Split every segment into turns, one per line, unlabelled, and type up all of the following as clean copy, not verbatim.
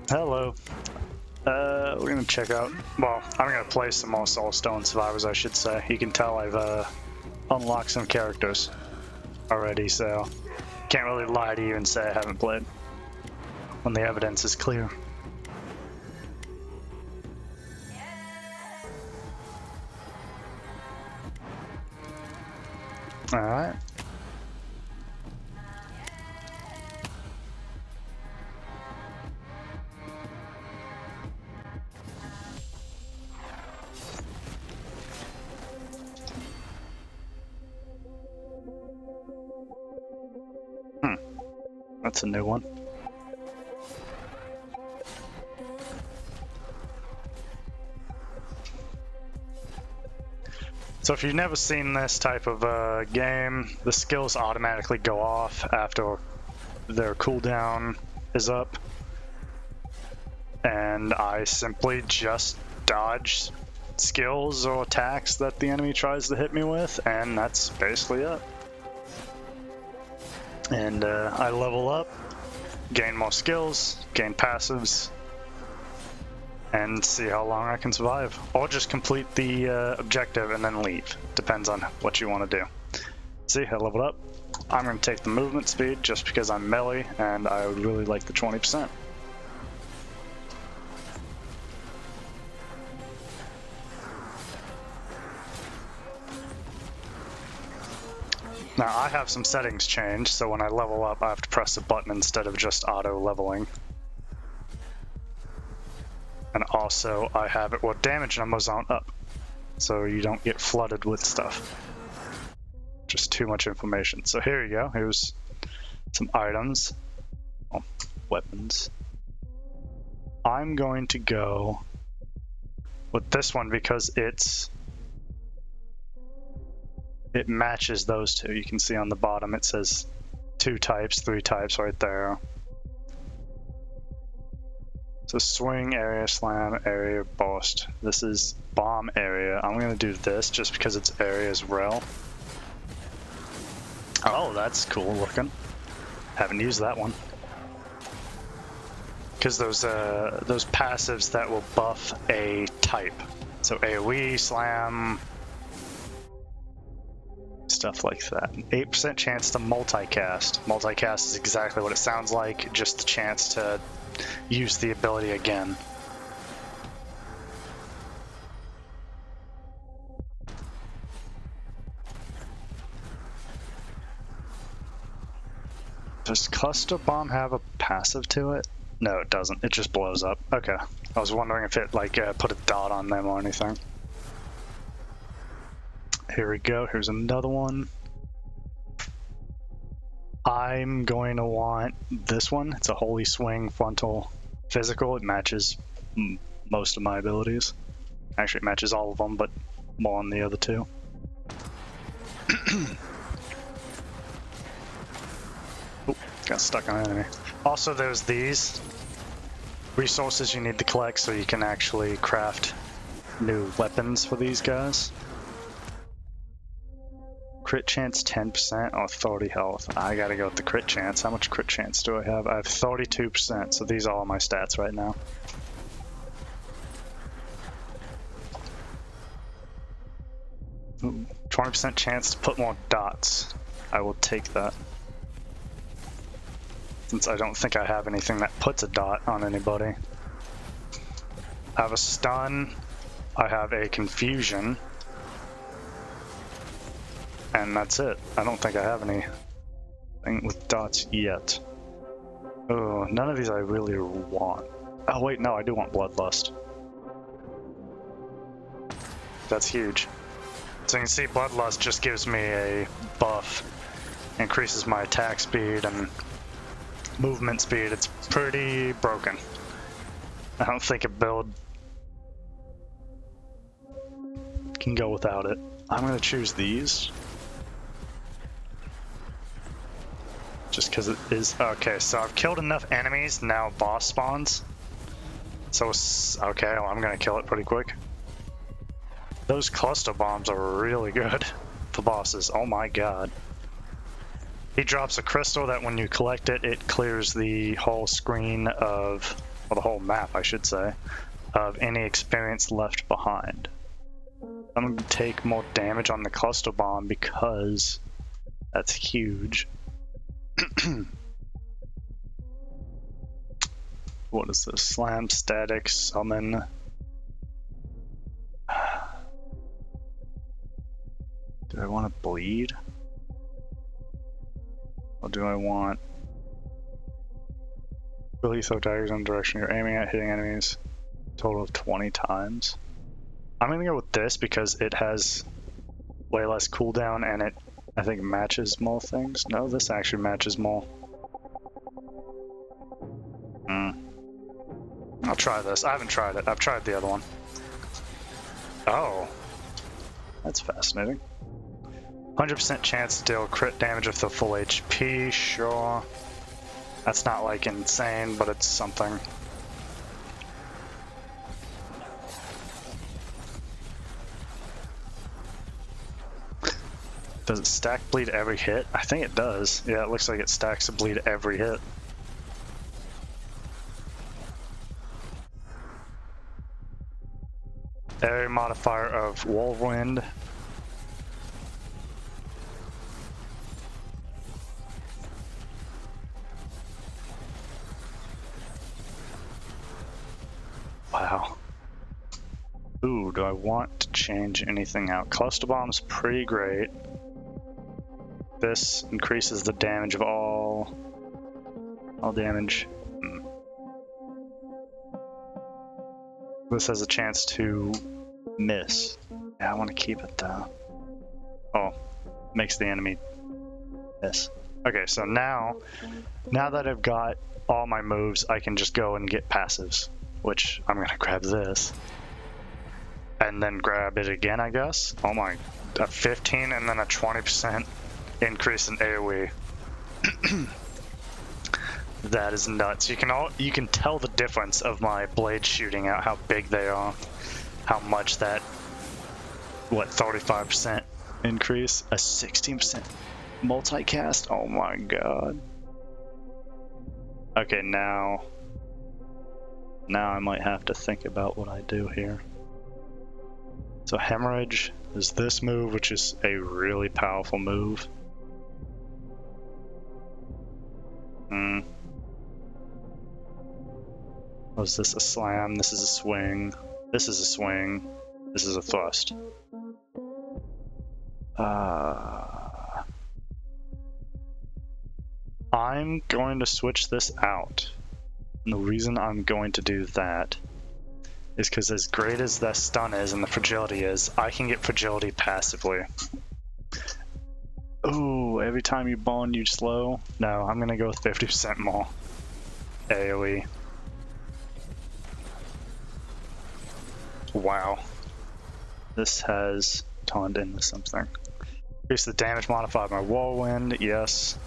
Hello. We're gonna check out. Well, I'm gonna play some more Soulstone Survivors, I should say. You can tell I've unlocked some characters already, so can't really lie to you and say I haven't played when the evidence is clear. All right. That's a new one. So if you've never seen this type of game, the skills automatically go off after their cooldown is up. And I simply just dodge skills or attacks that the enemy tries to hit me with, and that's basically it. And I level up, gain more skills, gain passives, and see how long I can survive. Or just complete the objective and then leave. Depends on what you want to do. See, I leveled up. I'm going to take the movement speed just because I'm melee and I would really like the 20%. Now I have some settings changed, so when I level up I have to press a button instead of just auto leveling. And also I have it, well, damage numbers aren't up, so you don't get flooded with stuff. Just too much information. So here you go, here's some items, oh, weapons. I'm going to go with this one because it matches those two. You can see on the bottom it says 2 types, 3 types right there. So swing, area, slam, area, burst. This is bomb area. I'm gonna do this just because it's area as well. Oh, that's cool looking. Haven't used that one. Because those passives that will buff a type. So AoE, slam, stuff like that. 8% chance to multicast. Multicast is exactly what it sounds like, just the chance to use the ability again. Does Cluster Bomb have a passive to it? No, it doesn't. It just blows up. Okay. I was wondering if it like put a dot on them or anything. Here we go, here's another one. I'm going to want this one. It's a Holy Swing frontal physical. It matches most of my abilities. Actually, it matches all of them, but more on the other two. Ooh, got stuck on an enemy. Also, there's these resources you need to collect so you can actually craft new weapons for these guys. Crit chance 10% or 30 health. I gotta go with the crit chance. How much crit chance do I have? I have 32%, so these are all my stats right now. Ooh, 20% chance to put more dots. I will take that. Since I don't think I have anything that puts a dot on anybody. I have a stun. I have a confusion. And that's it. I don't think I have anything with dots yet. Oh, none of these I really want. Oh wait, no, I do want Bloodlust. That's huge. So you can see Bloodlust just gives me a buff. Increases my attack speed and movement speed. It's pretty broken. I don't think a build can go without it. I'm gonna choose these. Just because it is okay. So I've killed enough enemies. Now boss spawns. So okay, well, I'm gonna kill it pretty quick. Those cluster bombs are really good for bosses. Oh my god. He drops a crystal that when you collect it, it clears the whole screen of or the whole map, I should say, of any experience left behind. I'm going to take more damage on the cluster bomb because that's huge. What is this? Slam, static, summon. Do I want to bleed? Or do I want... Really throw daggers in the direction you're aiming at, hitting enemies. Total of 20 times. I'm gonna go with this because it has way less cooldown and it, I think, matches more things. No, this actually matches more. I'll try this. I haven't tried it. I've tried the other one. Oh. That's fascinating. 100% chance to deal crit damage with the full HP, sure. That's not like insane, but it's something. Does it stack bleed every hit? I think it does. Yeah, it looks like it stacks a bleed every hit. Area modifier of Whirlwind. Wow. Ooh, do I want to change anything out? Cluster bomb's pretty great. This increases the damage of all damage. This has a chance to miss. Yeah, I want to keep it though. Oh, makes the enemy miss. Okay, so now that I've got all my moves, I can just go and get passives, which I'm gonna grab this. And then grab it again, I guess. Oh my, a 15 and then a 20% increase in AoE. That is nuts. You can tell the difference of my blades shooting out, how big they are, how much that, what, 35% increase, a 16% multicast. Oh my god. Okay, now I might have to think about what I do here. So hemorrhage is this move, which is a really powerful move. Was this a slam? This is a swing. This is a swing. This is a thrust. I'm going to switch this out. And the reason I'm going to do that is because as great as that stun is and the fragility is, I can get fragility passively. Ooh, every time you bond, you slow. No, I'm gonna go with 50% more AoE. Wow. This has turned into something. Increase the damage modified by Whirlwind, yes.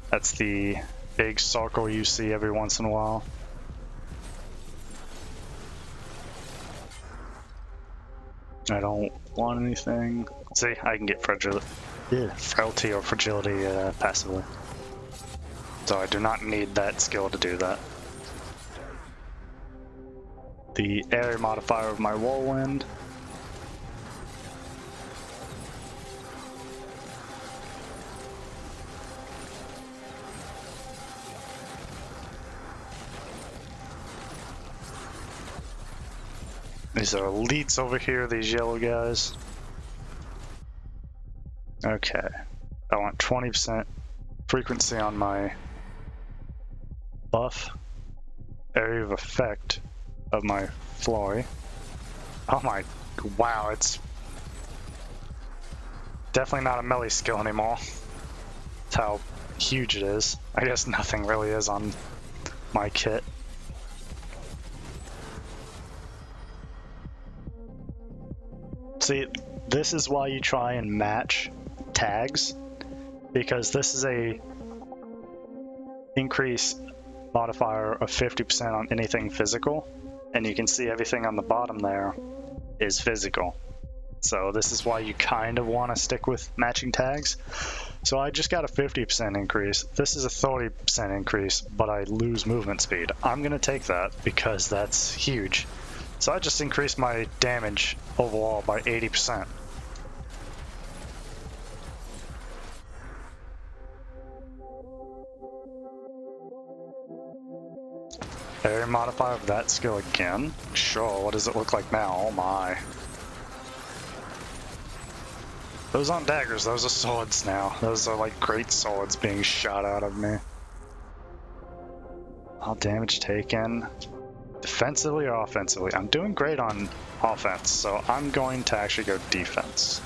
That's the big circle you see every once in a while. I don't want anything. See, I can get frailty or fragility passively. So I do not need that skill to do that. The area modifier of my Whirlwind. These are elites over here, these yellow guys. Okay, I want 20% frequency on my buff. Area of effect of my flurry. Oh my, wow, it's definitely not a melee skill anymore. That's how huge it is. I guess nothing really is on my kit. See, this is why you try and match tags, because this is a increase modifier of 50% on anything physical, and you can see everything on the bottom there is physical. So this is why you kind of want to stick with matching tags. So I just got a 50% increase. This is a 30% increase, but I lose movement speed. I'm going to take that because that's huge. So I just increased my damage overall by 80%. Area modifier of that skill again? Sure, what does it look like now? Oh my. Those aren't daggers, those are swords now. Those are like great swords being shot out of me. All damage taken. Defensively or offensively? I'm doing great on offense, so I'm going to actually go defense.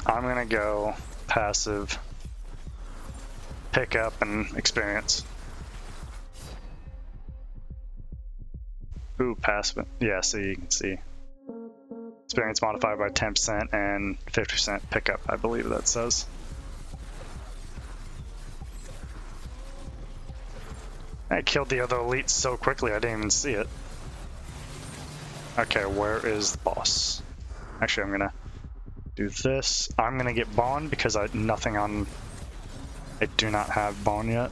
I'm gonna go passive, pick up, and experience. Ooh, passive. Yeah, so you can see. Experience modified by 10% and 50% pickup, I believe that says. I killed the other elite so quickly I didn't even see it. Okay, where is the boss? Actually, I'm gonna do this. I'm gonna get bone because I do not have bone yet.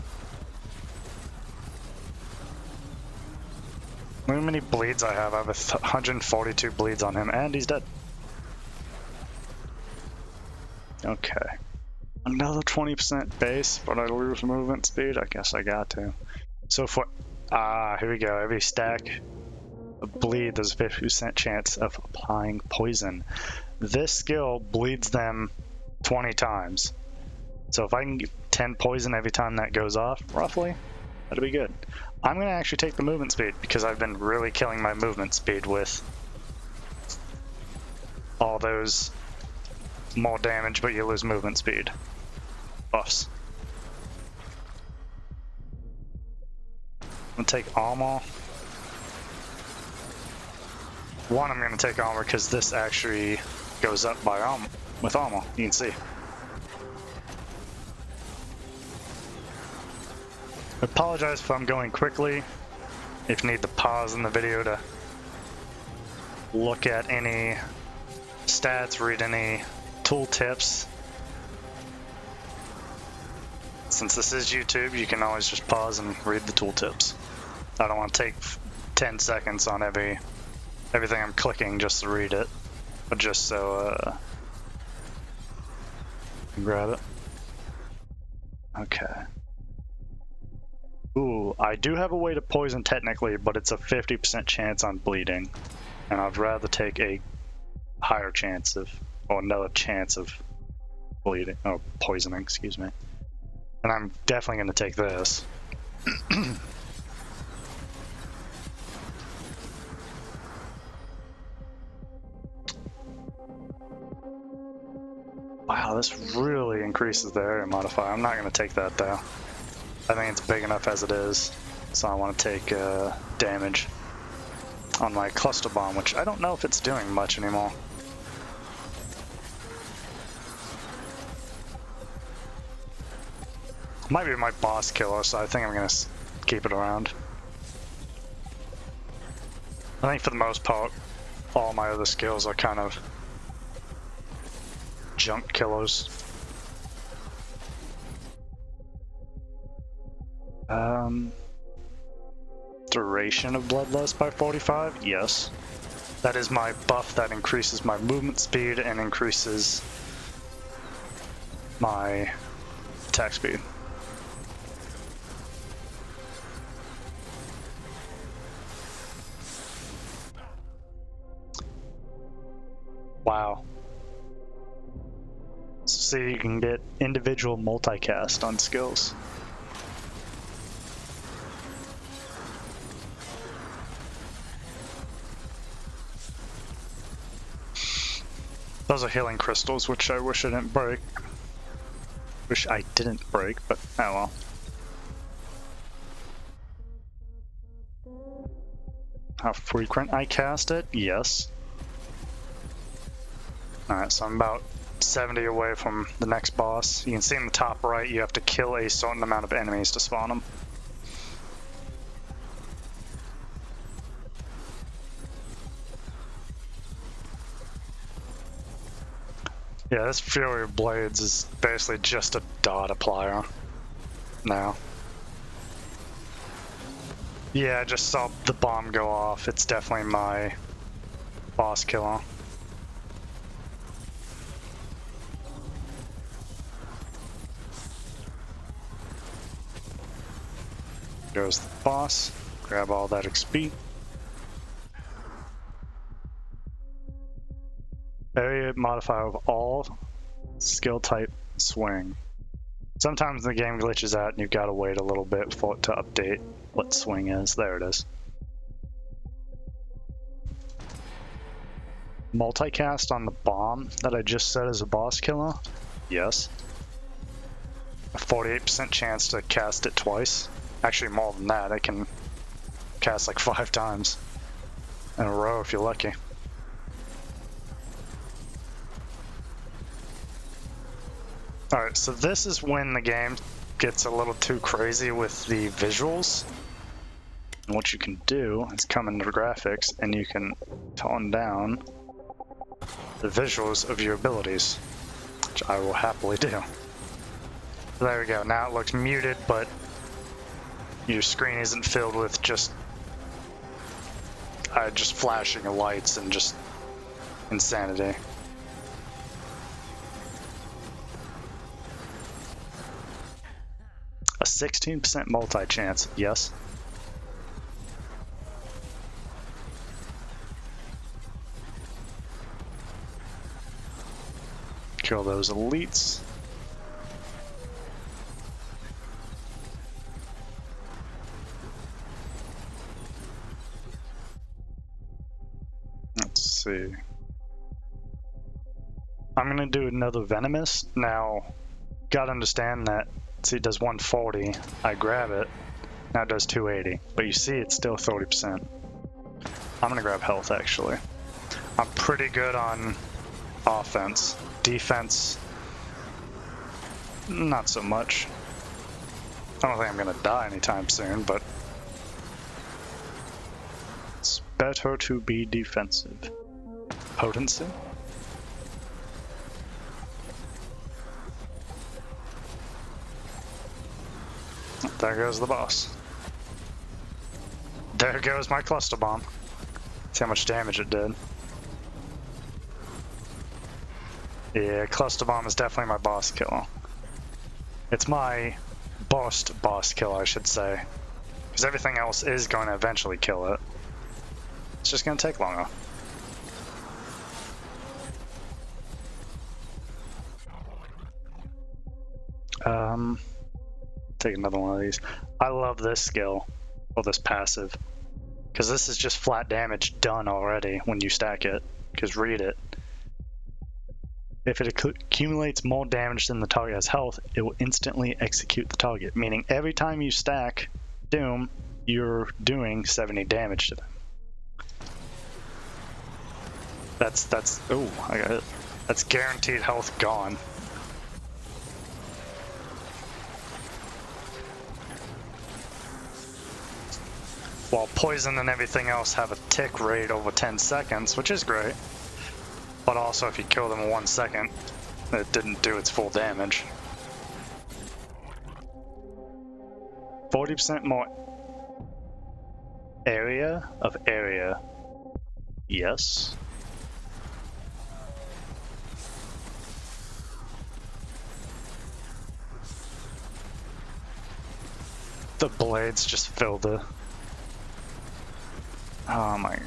Look how many bleeds I have. I have 142 bleeds on him, and he's dead. Okay. Another 20% base, but I lose movement speed. I guess I got to. So for here we go. Every stack of bleed, there's a 50% chance of applying poison. This skill bleeds them 20 times. So if I can get 10 poison every time that goes off, roughly, that'll be good. I'm gonna actually take the movement speed because I've been really killing my movement speed with all those more damage, but you lose movement speed buffs. I'm gonna take armor. One, I'm gonna take armor because this actually goes up by armor with armor. You can see. I apologize if I'm going quickly. If you need to pause in the video to look at any stats, read any tool tips. Since this is YouTube, you can always just pause and read the tool tips. I don't want to take 10 seconds on everything I'm clicking just to read it, but just so you can grab it. Okay. Ooh, I do have a way to poison technically, but it's a 50% chance on bleeding. And I'd rather take a higher chance of, or another chance of bleeding, or poisoning, excuse me. And I'm definitely going to take this. Wow, this really increases the area modifier. I'm not going to take that though. I think it's big enough as it is, so I want to take damage on my cluster bomb, which I don't know if it's doing much anymore. Might be my boss killer, so I think I'm going to keep it around. I think for the most part, all my other skills are kind of junk killers. Duration of Bloodlust by 45? Yes. That is my buff that increases my movement speed and increases my attack speed. Wow. So you can get individual multicast on skills. Those are healing crystals, which I wish I didn't break. Wish I didn't break, but oh well. How frequent I cast it? Yes. Alright, so I'm about 70 away from the next boss. You can see in the top right, you have to kill a certain amount of enemies to spawn them. Yeah, this Fury of Blades is basically just a dot applier now. Yeah, I just saw the bomb go off. It's definitely my boss killer. Goes the boss. Grab all that XP. Area modifier of all skill type swing. Sometimes the game glitches out and you've got to wait a little bit for it to update what swing is. There it is. Multicast on the bomb that I just said is a boss killer? Yes. A 48% chance to cast it twice. Actually more than that, I can cast like 5 times in a row if you're lucky. Alright, so this is when the game gets a little too crazy with the visuals. And what you can do is come into the graphics and you can tone down the visuals of your abilities, which I will happily do. There we go, now it looks muted, but your screen isn't filled with just flashing of lights and just insanity. A 16% multi-chance, yes. Kill those elites. Let's see. I'm gonna do another venomous. Now, gotta understand that, see it does 140, I grab it, now it does 280, but you see it's still 30%. I'm gonna grab health actually. I'm pretty good on offense. Defense, not so much. I don't think I'm gonna die anytime soon, but it's better to be defensive. Potency? There goes the boss. There goes my cluster bomb. See how much damage it did. Yeah, cluster bomb is definitely my boss killer. It's my burst boss kill, I should say. Because everything else is going to eventually kill it. It's just going to take longer. Take another one of these. I love this skill, or this passive, because this is just flat damage done already when you stack it. Because read it. If it accumulates more damage than the target has health, it will instantly execute the target. Meaning every time you stack Doom, you're doing 70 damage to them. Oh, I got it. That's guaranteed health gone. While poison and everything else have a tick rate over 10 seconds, which is great. But also if you kill them in 1 second, it didn't do its full damage. 40% more area of area. Yes. The blades just fill the... Oh my...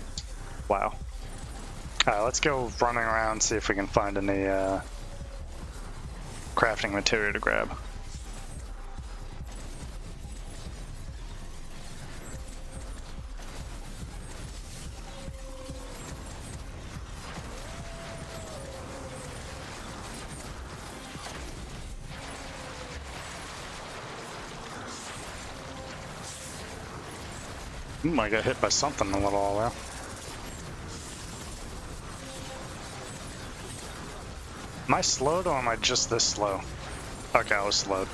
Wow. Alright, let's go running around, see if we can find any crafting material to grab. I got hit by something a little while there. Am I slowed or am I just this slow? Okay, I was slowed.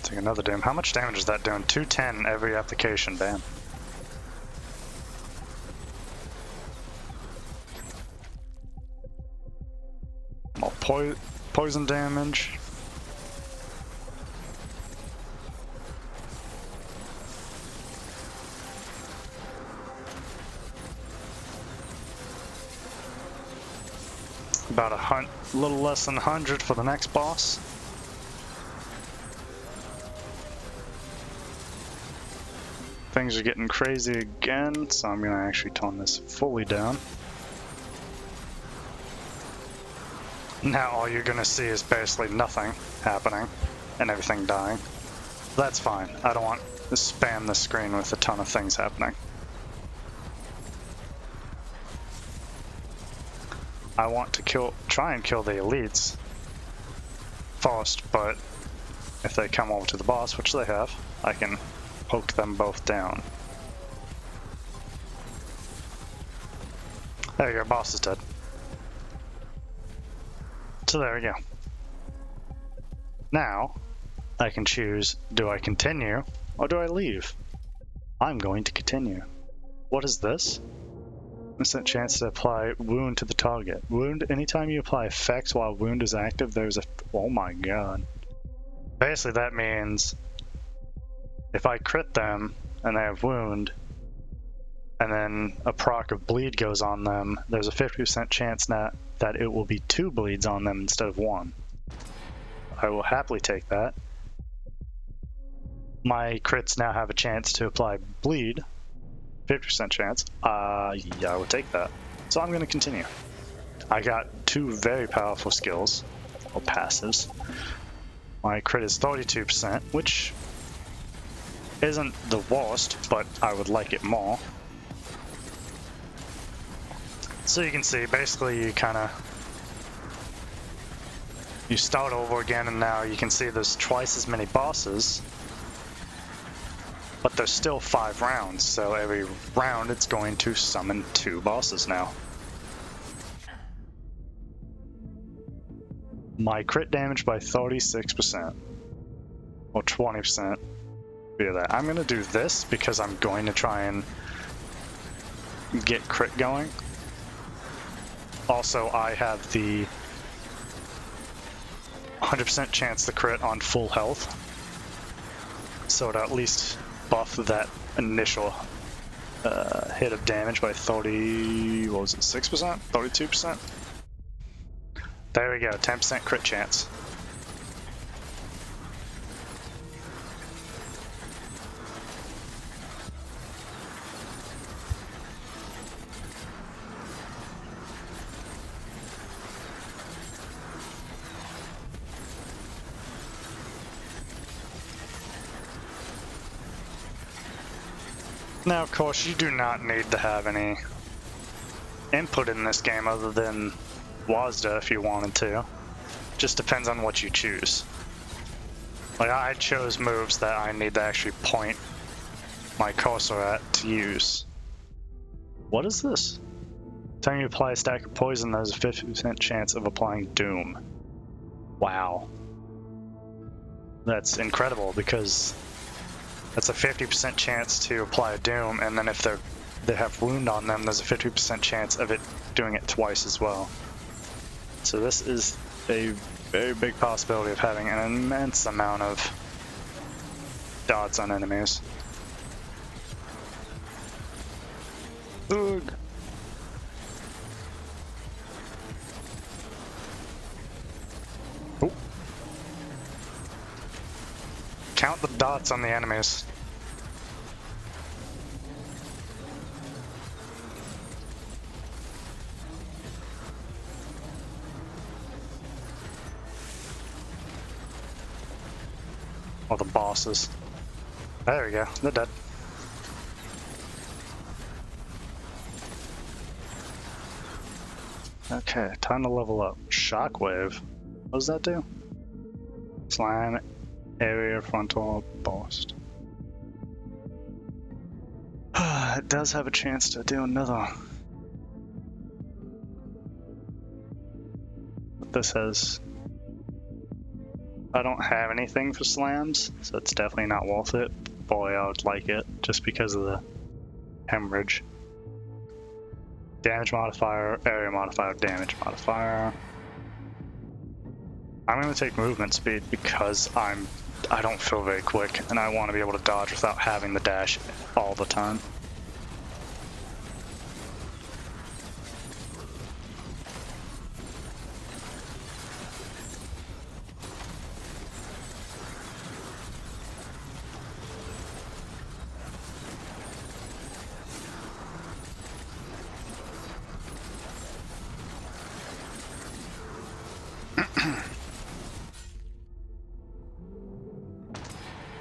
Take another doom. How much damage is that doing? 210 every application, damn. poison damage. About a little less than 100 for the next boss. Things are getting crazy again, so I'm gonna actually tone this fully down. Now all you're gonna see is basically nothing happening and everything dying. That's fine. I don't want to spam the screen with a ton of things happening. I want to try and kill the elites first, but if they come over to the boss, which they have, I can poke them both down. There you go, boss is dead. So there we go. Now, I can choose, do I continue or do I leave? I'm going to continue. What is this? Instant chance to apply wound to the target. Wound, anytime you apply effects while wound is active, there's a... Oh my god. Basically that means if I crit them and they have wound, and then a proc of bleed goes on them, there's a 50% chance that it will be 2 bleeds on them instead of 1. I will happily take that. My crits now have a chance to apply bleed. 50% chance. Yeah, I would take that. So I'm going to continue. I got 2 very powerful skills, or passives. My crit is 32%, which isn't the worst, but I would like it more. So you can see, basically you start over again, and now you can see there's twice as many bosses. But there's still 5 rounds, so every round it's going to summon 2 bosses now. My crit damage by 36%, or 20%. Via that. I'm going to do this because I'm going to try and get crit going. Also, I have the 100% chance to crit on full health, so to at least buff that initial hit of damage by 30, what was it, 6%? 32%? There we go, 10% crit chance. Now, of course, you do not need to have any input in this game other than WASD if you wanted to. Just depends on what you choose. Like, I chose moves that I need to actually point my cursor at to use. What is this? Time you apply a stack of poison, there's a 50% chance of applying Doom. Wow. That's incredible, because that's a 50% chance to apply a Doom, and then if they have wound on them, there's a 50% chance of it doing it twice as well. So this is a very big possibility of having an immense amount of dots on enemies. Ugh. Oh. Count the dots on the enemies. Or the bosses. There we go, they're dead. Okay, time to level up. Shockwave. What does that do? Slime, area, frontal, burst. It does have a chance to do another. But this has... I don't have anything for slams, so it's definitely not worth it. Boy, I would like it, just because of the hemorrhage. Damage modifier, area modifier, damage modifier. I'm gonna take movement speed because I don't feel very quick, and I want to be able to dodge without having the dash all the time.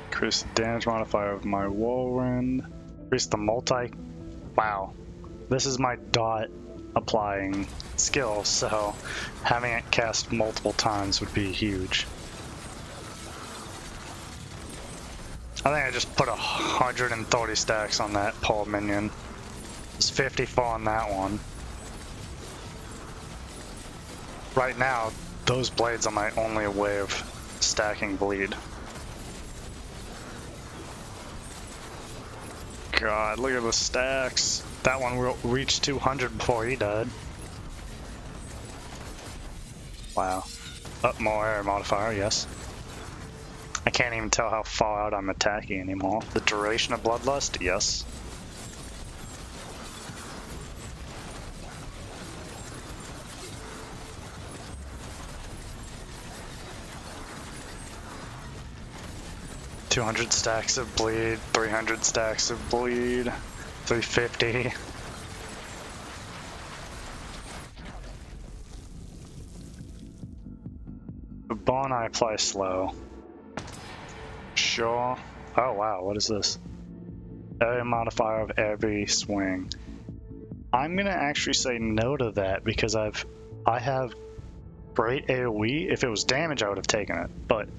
Increase the damage modifier of my whirlwind. Increase the multi. Wow. This is my dot applying skill, so having it cast multiple times would be huge. I think I just put 130 stacks on that pole minion. It's 54 on that one. Right now, those blades are my only way of stacking bleed. God, look at the stacks. That one reached 200 before he died. Wow. Up more air modifier, yes. I can't even tell how far out I'm attacking anymore. The duration of Bloodlust, yes. $200 stacks of bleed, 300 stacks of bleed, 350. The bone I apply slow. Sure. Oh wow, what is this? Area modifier of every swing. I'm gonna actually say no to that because I have great AoE. If it was damage, I would have taken it, but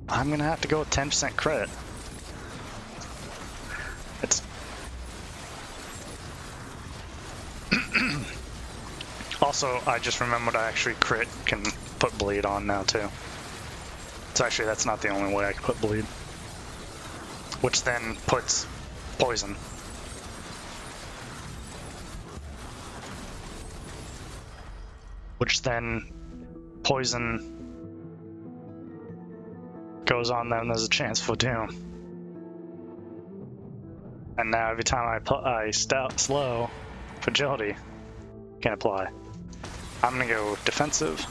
I'm gonna have to go with 10% crit. It's also, I just remembered I actually crit can put bleed on now too. So actually, that's not the only way I can put bleed, which then puts poison. Which then poison goes on them, there's a chance for doom. And now every time I slow, fragility can apply. I'm gonna go defensive.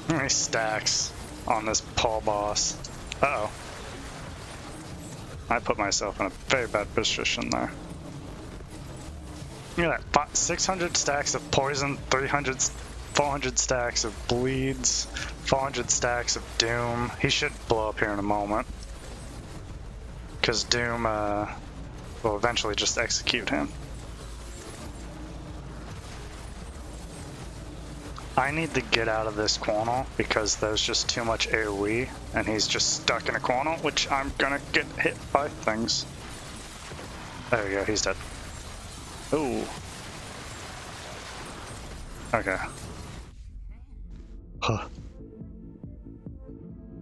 How many stacks on this Paul boss? Uh-oh. I put myself in a very bad position there. Look at that, 600 stacks of poison, 400 stacks of bleeds, 400 stacks of doom. He should blow up here in a moment. Because doom will eventually just execute him. I need to get out of this corner because there's just too much AoE and he's just stuck in a corner, which I'm gonna get hit by things. There we go, he's dead. Ooh. Okay. Huh.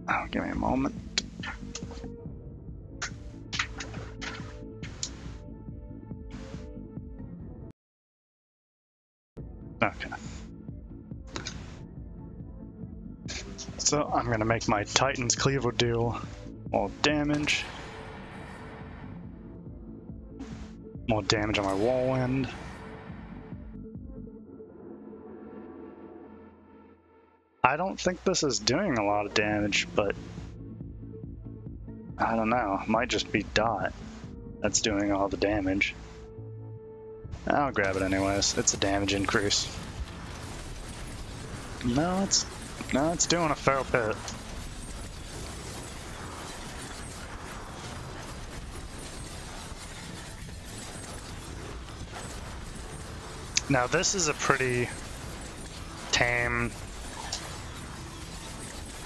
Oh, give me a moment. Okay. So I'm gonna make my Titan's Cleaver deal more damage. More damage on my whirlwind. I don't think this is doing a lot of damage, but I don't know. It might just be Dot that's doing all the damage. I'll grab it anyways. It's a damage increase. No, it's doing a fair bit. Now this is a pretty tame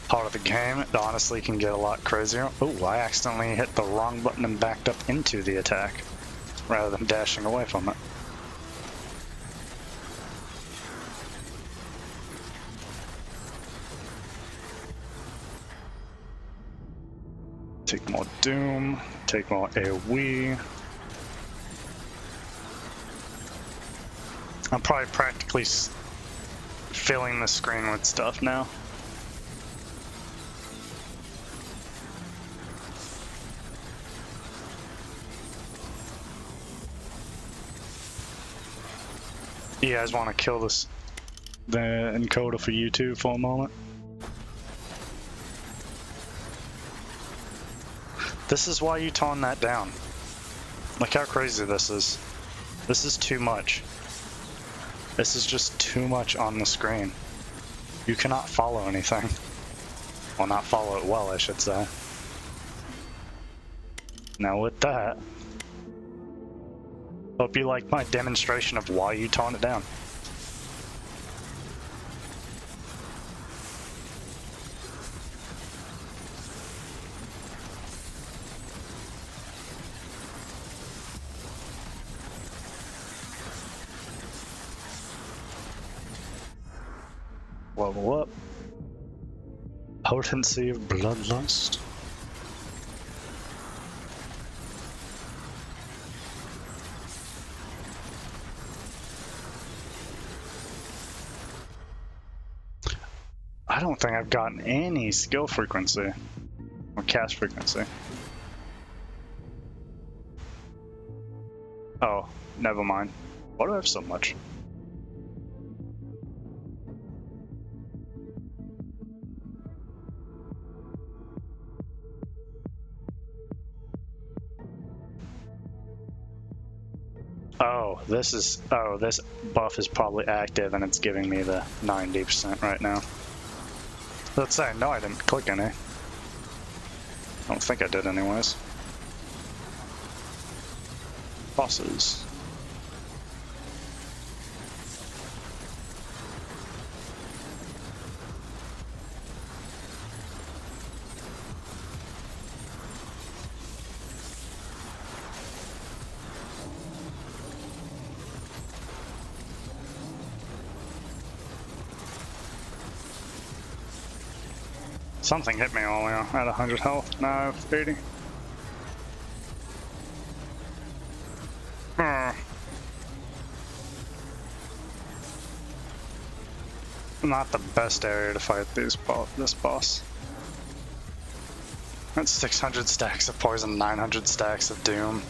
part of the game. It honestly can get a lot crazier. Oh, I accidentally hit the wrong button and backed up into the attack. rather than dashing away from it. Take more Doom, take more AoE. I'm probably practically filling the screen with stuff now. You guys want to kill the encoder for YouTube for a moment? This is why you tone that down. Look how crazy this is. This is too much. This is just too much on the screen. You cannot follow anything. Well, not follow it well, I should say. Now with that, hope you like my demonstration of why you tone it down. Level up. Potency of Bloodlust. I don't think I've gotten any skill frequency or cast frequency. Oh, never mind. Why do I have so much? Oh, this buff is probably active and it's giving me the 90% right now. Let's say, no, I didn't click any. I don't think I did anyways. Bosses. Something hit me all the way at 100 health. Now I have 80. Not the best area to fight this boss. That's 600 stacks of poison, 900 stacks of doom.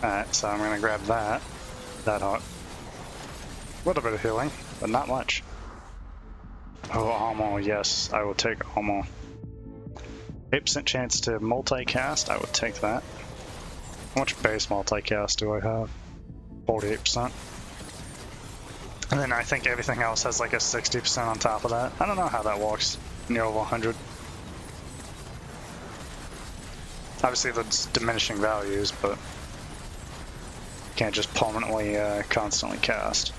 Alright, so I'm gonna grab that. That hot. A little bit of healing, but not much. Oh, armor, yes, I will take armor. 8% chance to multicast, I would take that. How much base multicast do I have? 48%. And then I think everything else has like a 60% on top of that. I don't know how that works. Near over 100. Obviously that's diminishing values, but can't just permanently, constantly cast.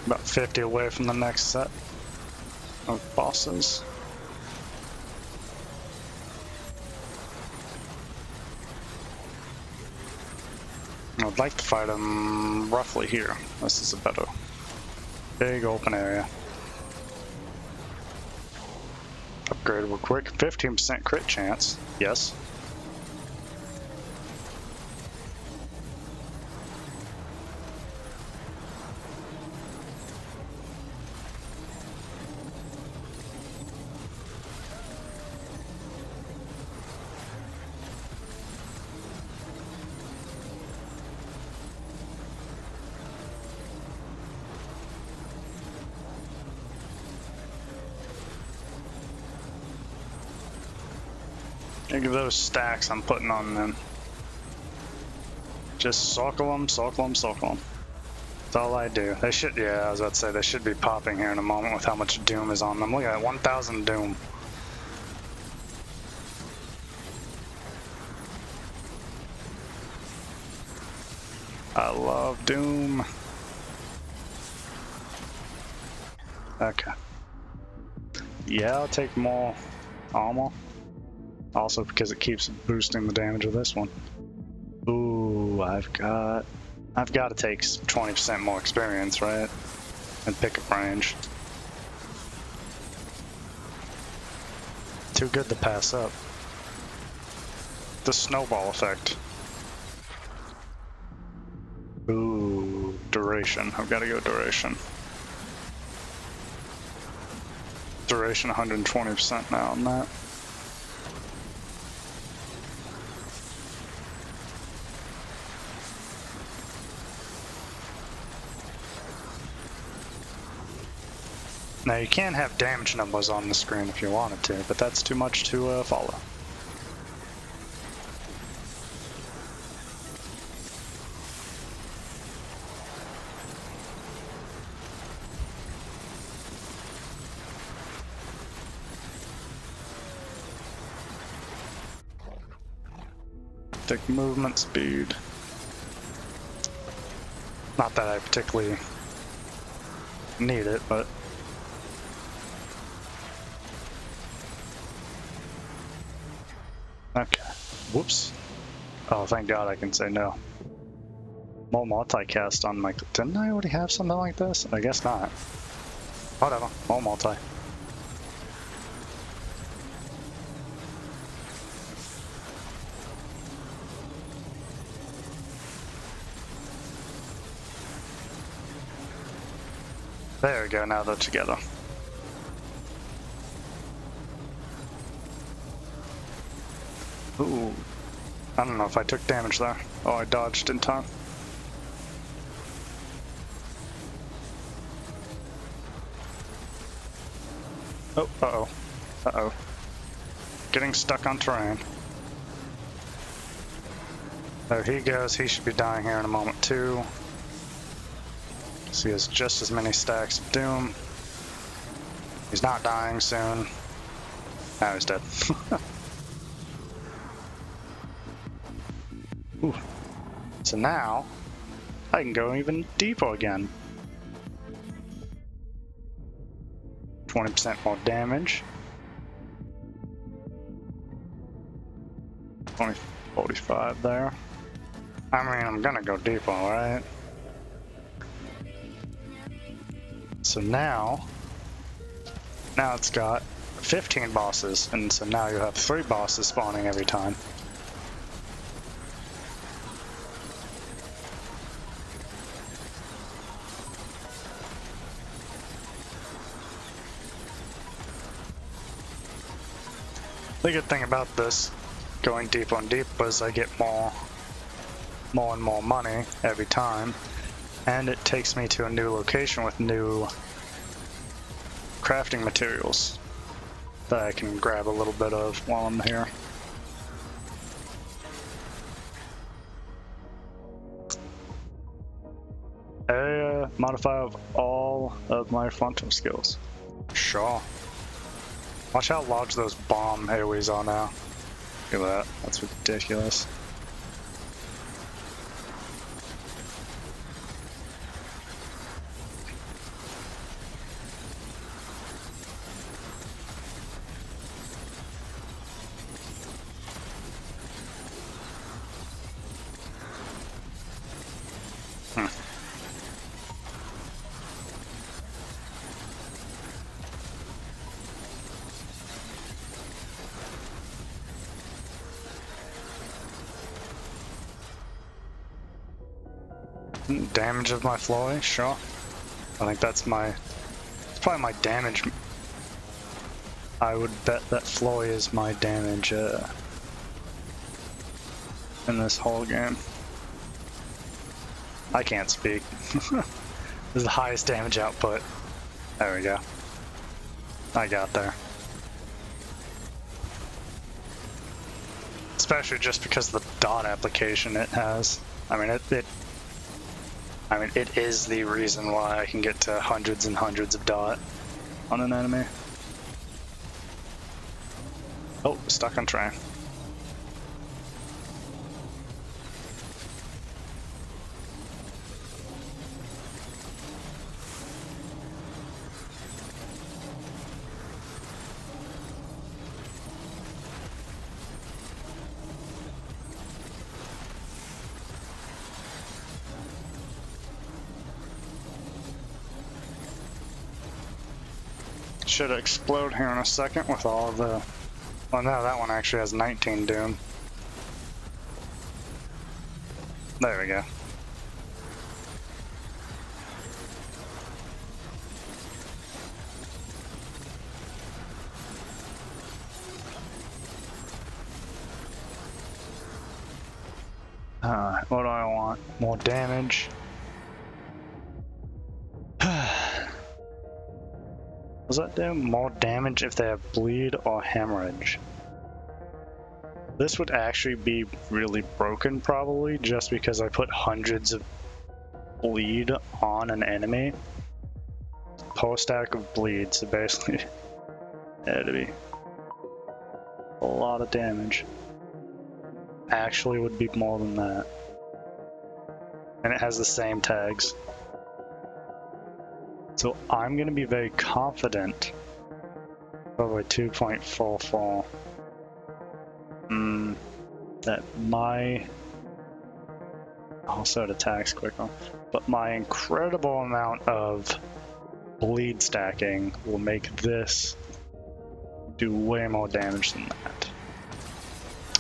About 50 away from the next set of bosses. I'd like to fight them roughly here. This is a better big open area. Upgrade real quick. 15% crit chance. Yes. Think of those stacks I'm putting on them. Just circle them, circle them, circle them. That's all I do. They should, yeah, I was about to say, they should be popping here in a moment with how much Doom is on them. Look at that, 1,000 Doom. I love Doom. Okay. Yeah, I'll take more armor. Also because it keeps boosting the damage of this one. Ooh, I've got to take 20% more experience, right? And pick up range. Too good to pass up. The snowball effect. Ooh, duration. I've got to go duration. Duration 120% now on that. Now you can have damage numbers on the screen if you wanted to, but that's too much to follow. Take movement speed. Not that I particularly need it, but okay. Whoops. Oh, thank God I can say no. More multicast on my... Didn't I already have something like this? I guess not. Whatever. More multi. There we go, now they're together. Ooh. I don't know if I took damage there. Oh, I dodged in time. Oh, uh-oh. Uh-oh. Getting stuck on terrain. There he goes. He should be dying here in a moment, too. So he has just as many stacks of Doom. He's not dying soon. Now he's dead. Ooh. So now, I can go even deeper again. 20% more damage. 45 there. I mean, I'm gonna go deeper, right? So now it's got 15 bosses, and so now you have 3 bosses spawning every time. The good thing about this, going deeper and deeper, is I get more and more money every time, and it takes me to a new location with new crafting materials that I can grab a little bit of while I'm here. Area modifier of all of my frontal skills. Sure. Watch how large those bomb AoEs are now. Look at that. That's ridiculous. Damage of my Floy, sure. I think it's probably my damage. I would bet that Floy is my damage in this whole game. I can't speak. This is the highest damage output. There we go. I got there. Especially just because of the dot application it has. I mean, I mean, it is the reason why I can get to hundreds and hundreds of dot on an enemy. Oh, stuck on train. Should explode here in a second with all the... Well, no, that one actually has 19 doom. There we go. What do I want? More damage. Does that do more damage if they have bleed or hemorrhage? This would actually be really broken probably, just because I put hundreds of bleed on an enemy. Per stack of bleed, so basically it'd be a lot of damage. Actually would be more than that. And it has the same tags. So I'm going to be very confident, probably 2.44, that my, also it attacks quicker, but my incredible amount of bleed stacking will make this do way more damage than that.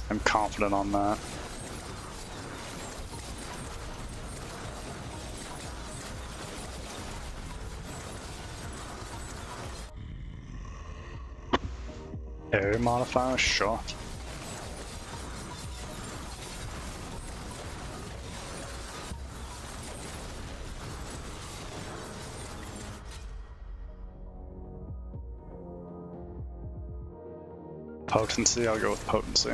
I'm confident on that. Area modifier, sure. Potency, I'll go with potency.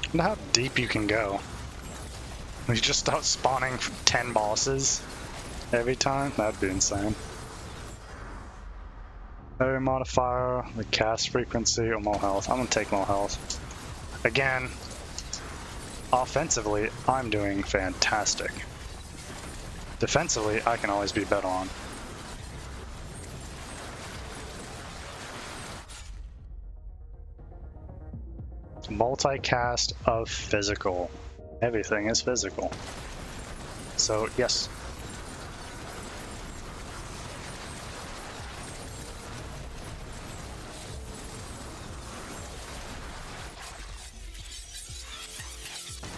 I wonder how deep you can go. You just start spawning 10 bosses every time? That'd be insane. Area modifier, the cast frequency, or more health. I'm gonna take more health. Again, offensively, I'm doing fantastic. Defensively, I can always be better on. Multicast of physical. Everything is physical. So, yes.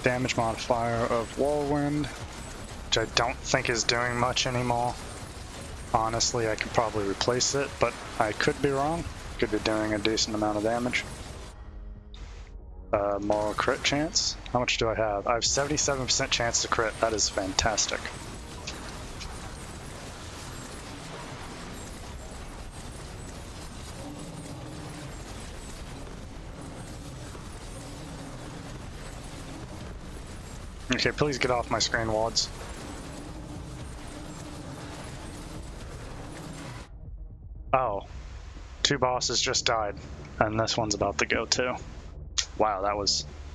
Damage modifier of Whirlwind, which I don't think is doing much anymore. Honestly, I could probably replace it, but I could be wrong. Could be doing a decent amount of damage. More crit chance. How much do I have? I have 77% chance to crit. That is fantastic. Okay, please get off my screen, wads. Oh, 2 bosses just died, and this one's about to go too. Wow,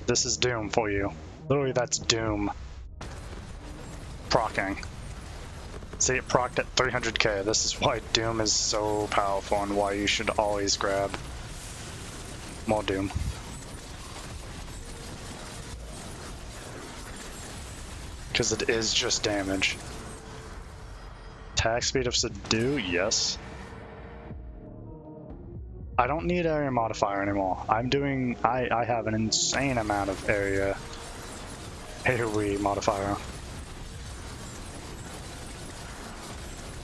this is doom for you. Literally, that's doom. Procking. See, it procced at 300k. This is why doom is so powerful and why you should always grab more doom. Because it is just damage. Attack speed of subdue, yes. I don't need area modifier anymore. I have an insane amount of area AoE modifier.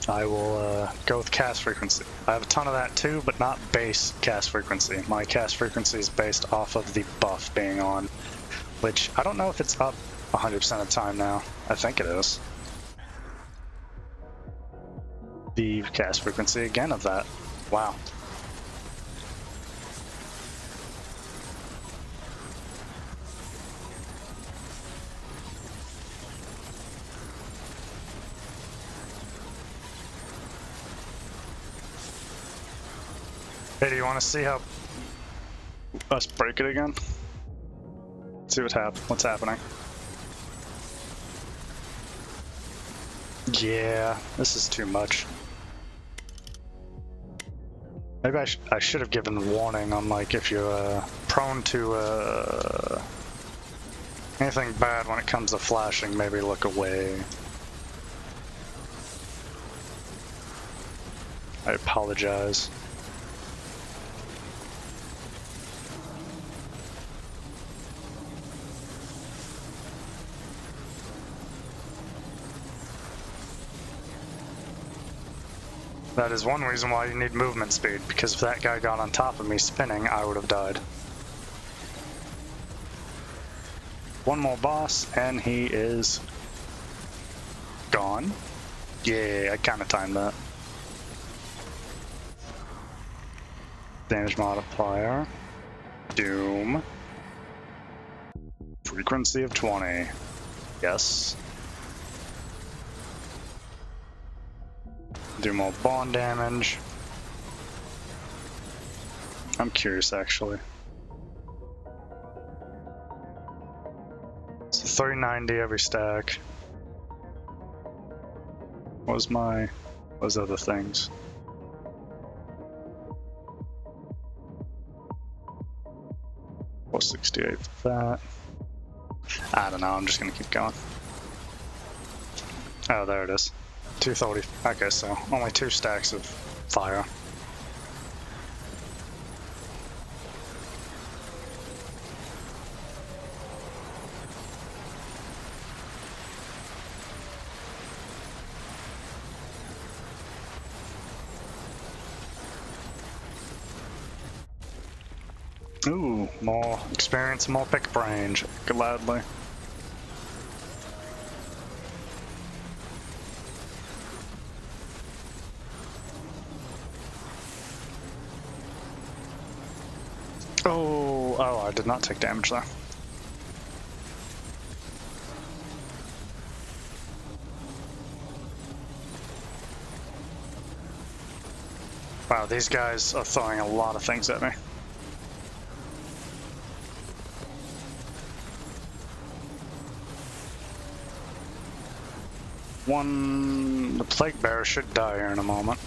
I will go with cast frequency. I have a ton of that too, but not base cast frequency. My cast frequency is based off of the buff being on, which I don't know if it's up 100% of the time now. I think it is. the cast frequency again of that. Wow. Hey, do you want to see how us break it again? See what's happening. Yeah, this is too much. Maybe I should have given warning on, like, if you're prone to anything bad when it comes to flashing, maybe look away. I apologize. That is one reason why you need movement speed, because if that guy got on top of me spinning, I would have died. One more boss, and he is gone. Yeah, I kind of timed that. Damage modifier. Doom. Frequency of 20. Yes. Do more bond damage. I'm curious, actually. So 390 every stack. What was those other things? Or 68 for that. I don't know, I'm just gonna keep going. Oh, there it is. 230. Okay, so only 2 stacks of fire. Ooh, more experience, more pick range. Gladly. Oh, I did not take damage there. Wow, these guys are throwing a lot of things at me. The plague bearer should die here in a moment.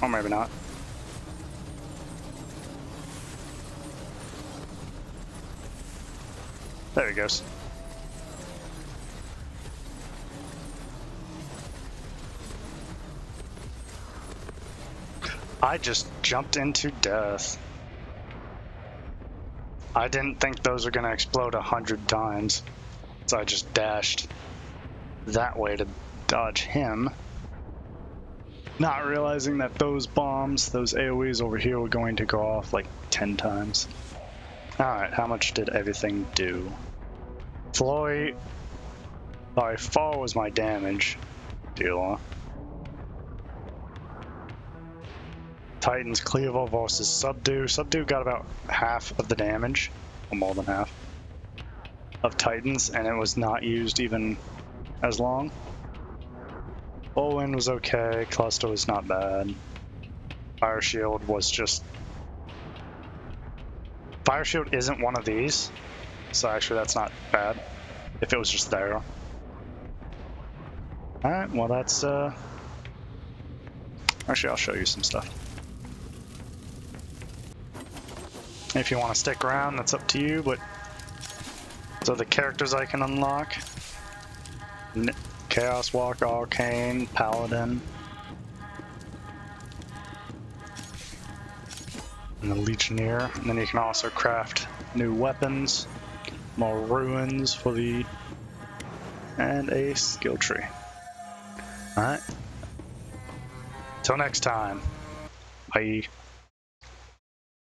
Or maybe not. There he goes. I just jumped into death. I didn't think those were gonna explode 100 times, so I just dashed that way to dodge him, not realizing that those bombs, those AoEs over here were going to go off like 10 times. Alright, how much did everything do? Floy by far was my damage dealer. Titan's Cleaver versus Subdue. Subdue got about half of the damage, or more than half, of Titans, and it was not used even as long. Whirlwind was okay, Cluster was not bad. Fire Shield was just... Fire Shield isn't one of these, so actually that's not bad, if it was just there. Alright, well that's, actually I'll show you some stuff. If you want to stick around, that's up to you, but so the characters I can unlock: Chaos Walker, Arcane, Paladin, and the Legionnaire. And then you can also craft new weapons, more ruins for the, and a skill tree. Alright. Till next time. Bye.